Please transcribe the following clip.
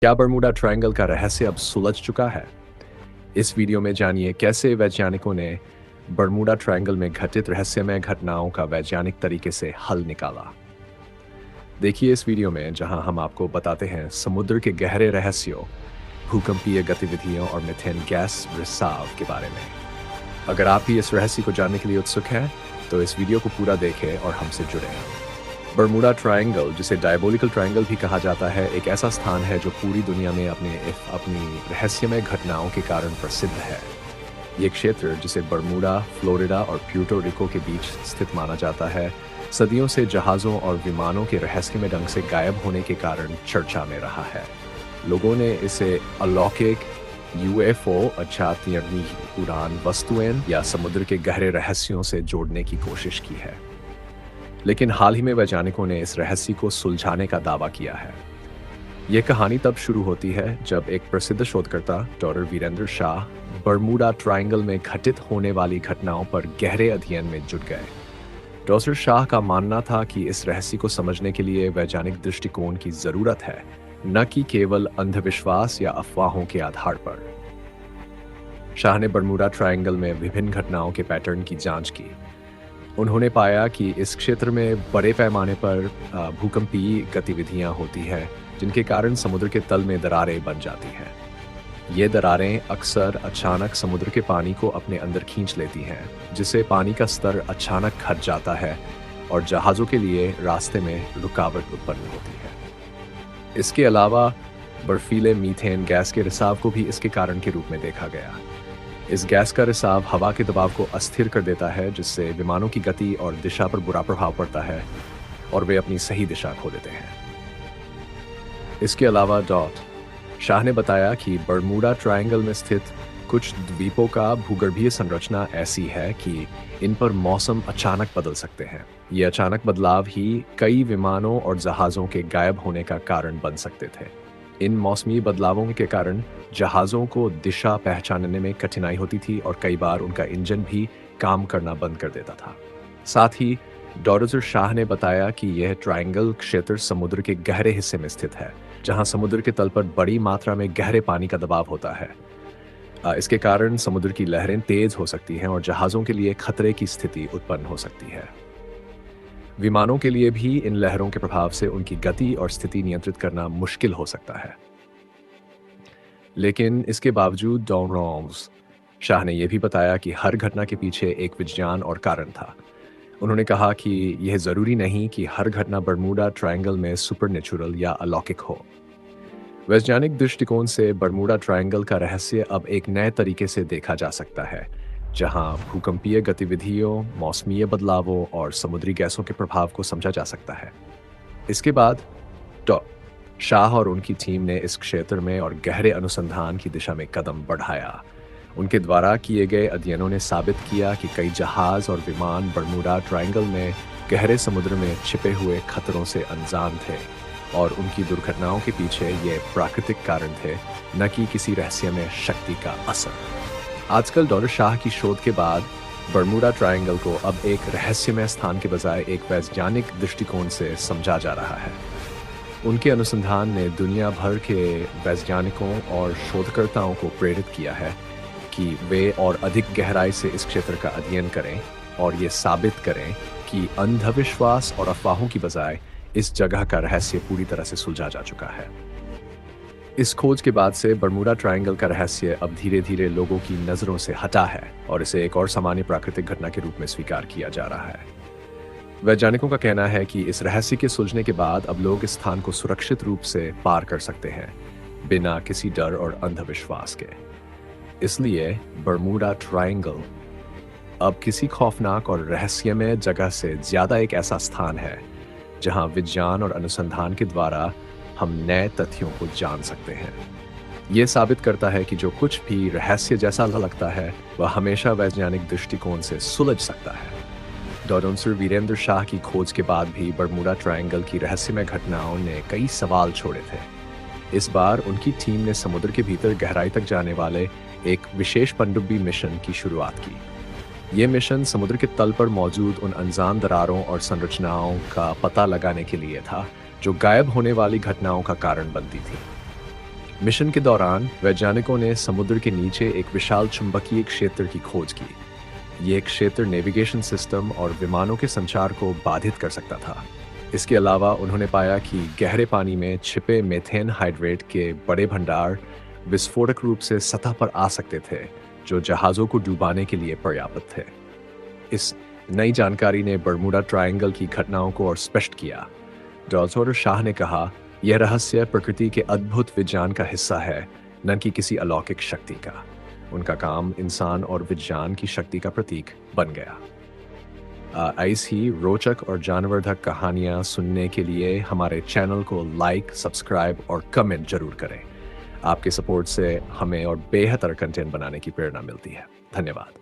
क्या Bermuda triangle का रहस्य अब सुलझ चुका है? इस वीडियो में जानिए कैसे वैज्ञानिकों ने बर्मुडा ट्रायंगल में घटित रहस्यमय घटनाओं का वैज्ञानिक तरीके से हल निकाला। देखिए इस वीडियो में जहां हम आपको बताते हैं समुद्र के गहरे रहस्यों, भूकंपीय गतिविधियों और मीथेन गैस रिसाव के बारे में। अगर आप भी इस रहस्य को जानने के लिए उत्सुक हैं, तो इस वीडियो को पूरा देखें और हमसे जुड़ें। बर्मुडा ट्रायंगल, जिसे डायबोलिकल ट्रायंगल भी कहा जाता है, एक ऐसा स्थान है जो पूरी दुनिया में अपनी रहस्यमय घटनाओं के कारण प्रसिद्ध है। ये क्षेत्र, जिसे बर्मुडा, फ्लोरिडा और प्यूर्टो रिको के बीच स्थित माना जाता है, सदियों से जहाज़ों और विमानों के रहस्यमय ढंग से गायब होने के कारण चर्चा में रहा है। लोगों ने इसे अलौकिक, यूएफओ अर्थात उड़ान वस्तुएं या समुद्र के गहरे रहस्यों से जोड़ने की कोशिश की है। लेकिन हाल ही में वैज्ञानिकों ने इस रहस्य को सुलझाने का दावा किया है। यह कहानी तब शुरू होती है जब एक प्रसिद्ध शोधकर्ता doctor Virendra Shah Bermuda Triangle में घटित होने वाली घटनाओं पर गहरे अध्ययन में जुट गए। डॉक्टर शाह का मानना था कि इस रहस्य को समझने के लिए वैज्ञानिक दृष्टिकोण की जरूरत है, न कि केवल अंधविश्वास या अफवाहों के आधार पर। शाह ने बर्मुडा ट्रायंगल में विभिन्न घटनाओं के पैटर्न की जांच की। उन्होंने पाया कि इस क्षेत्र में बड़े पैमाने पर भूकंपीय गतिविधियां होती हैं, जिनके कारण समुद्र के तल में दरारें बन जाती हैं। ये दरारें अक्सर अचानक समुद्र के पानी को अपने अंदर खींच लेती हैं, जिससे पानी का स्तर अचानक घट जाता है और जहाज़ों के लिए रास्ते में रुकावट उत्पन्न होती है। इसके अलावा बर्फीले मीथेन गैस के रिसाव को भी इसके कारण के रूप में देखा गया। इस गैस का रिसाव हवा के दबाव को अस्थिर कर देता है, जिससे विमानों की गति और दिशा पर बुरा प्रभाव पड़ता है और वे अपनी सही दिशा खो देते हैं। इसके अलावा शाह ने बताया कि बर्मुडा ट्रायंगल में स्थित कुछ द्वीपों का भूगर्भीय संरचना ऐसी है कि इन पर मौसम अचानक बदल सकते हैं। ये अचानक बदलाव ही कई विमानों और जहाज़ों के गायब होने का कारण बन सकते थे। इन मौसमी बदलावों के कारण जहाज़ों को दिशा पहचानने में कठिनाई होती थी और कई बार उनका इंजन भी काम करना बंद कर देता था। साथ ही डॉक्टर शाह ने बताया कि यह ट्रायंगल क्षेत्र समुद्र के गहरे हिस्से में स्थित है, जहां समुद्र के तल पर बड़ी मात्रा में गहरे पानी का दबाव होता है। इसके कारण समुद्र की लहरें तेज हो सकती हैं और जहाज़ों के लिए खतरे की स्थिति उत्पन्न हो सकती है। विमानों के लिए भी इन लहरों के प्रभाव से उनकी गति और स्थिति नियंत्रित करना मुश्किल हो सकता है। लेकिन इसके बावजूद डॉक्टर शाह ने यह भी बताया कि हर घटना के पीछे एक विज्ञान और कारण था। उन्होंने कहा कि यह जरूरी नहीं कि हर घटना बर्मुडा ट्रायंगल में सुपरनेचुरल या अलौकिक हो। वैज्ञानिक दृष्टिकोण से बर्मुडा ट्रायंगल का रहस्य अब एक नए तरीके से देखा जा सकता है, जहां भूकंपीय गतिविधियों, मौसमीय बदलावों और समुद्री गैसों के प्रभाव को समझा जा सकता है। इसके बाद शाह और उनकी टीम ने इस क्षेत्र में और गहरे अनुसंधान की दिशा में कदम बढ़ाया। उनके द्वारा किए गए अध्ययनों ने साबित किया कि कई जहाज और विमान बर्मुडा ट्रायंगल में गहरे समुद्र में छिपे हुए खतरों से अनजान थे और उनकी दुर्घटनाओं के पीछे ये प्राकृतिक कारण थे, न कि किसी रहस्यमय शक्ति का असर। आजकल डॉक्टर शाह की शोध के बाद बर्मुडा ट्रायंगल को अब एक रहस्यमय स्थान के बजाय एक वैज्ञानिक दृष्टिकोण से समझा जा रहा है। उनके अनुसंधान ने दुनिया भर के वैज्ञानिकों और शोधकर्ताओं को प्रेरित किया है कि वे और अधिक गहराई से इस क्षेत्र का अध्ययन करें और ये साबित करें कि अंधविश्वास और अफवाहों की बजाय इस जगह का रहस्य पूरी तरह से सुलझा जा चुका है। इस खोज के बाद से बर्मुडा ट्रायंगल का रहस्य अब धीरे धीरे लोगों की नजरों से हटा है और इसे एक और सामान्य प्राकृतिक घटना के रूप में स्वीकार किया जा रहा है। वैज्ञानिकों का कहना है कि इस रहस्य के सुलझने के बाद अब लोग इस स्थान को सुरक्षित रूप से पार कर सकते हैं, बिना किसी डर और अंधविश्वास के। इसलिए बर्मुडा ट्रायंगल अब किसी खौफनाक और रहस्यमय जगह से ज्यादा एक ऐसा स्थान है जहां विज्ञान और अनुसंधान के द्वारा हम नए तथ्यों को जान सकते हैं। यह साबित करता है कि जो कुछ भी रहस्य जैसा लगता है, वह हमेशा वैज्ञानिक दृष्टिकोण से सुलझ सकता है। डॉक्टर वीरेंद्र शाह की खोज के बाद भी बर्मुडा ट्रायंगल की रहस्यमय घटनाओं ने कई सवाल छोड़े थे। इस बार उनकी टीम ने समुद्र के भीतर गहराई तक जाने वाले एक विशेष पनडुब्बी मिशन की शुरुआत की। ये मिशन समुद्र के तल पर मौजूद उन अनजान दरारों और संरचनाओं का पता लगाने के लिए था जो गायब होने वाली घटनाओं का कारण बनती थी। मिशन के दौरान वैज्ञानिकों ने समुद्र के नीचे एक विशाल चुंबकीय क्षेत्र की खोज की। ये क्षेत्र नेविगेशन सिस्टम और विमानों के संचार को बाधित कर सकता था। इसके अलावा उन्होंने पाया कि गहरे पानी में छिपे मीथेन हाइड्रेट के बड़े भंडार विस्फोटक रूप से सतह पर आ सकते थे, जो जहाज़ों को डुबाने के लिए पर्याप्त थे। इस नई जानकारी ने बर्मुडा ट्रायंगल की घटनाओं को और स्पष्ट किया। डॉल्सोर शाह ने कहा, यह रहस्य प्रकृति के अद्भुत विज्ञान का हिस्सा है, न कि किसी अलौकिक शक्ति का। उनका काम इंसान और विज्ञान की शक्ति का प्रतीक बन गया। ऐसी रोचक और जानवर्धक कहानियाँ सुनने के लिए हमारे चैनल को लाइक, सब्सक्राइब और कमेंट जरूर करें। आपके सपोर्ट से हमें और बेहतर कंटेंट बनाने की प्रेरणा मिलती है। धन्यवाद।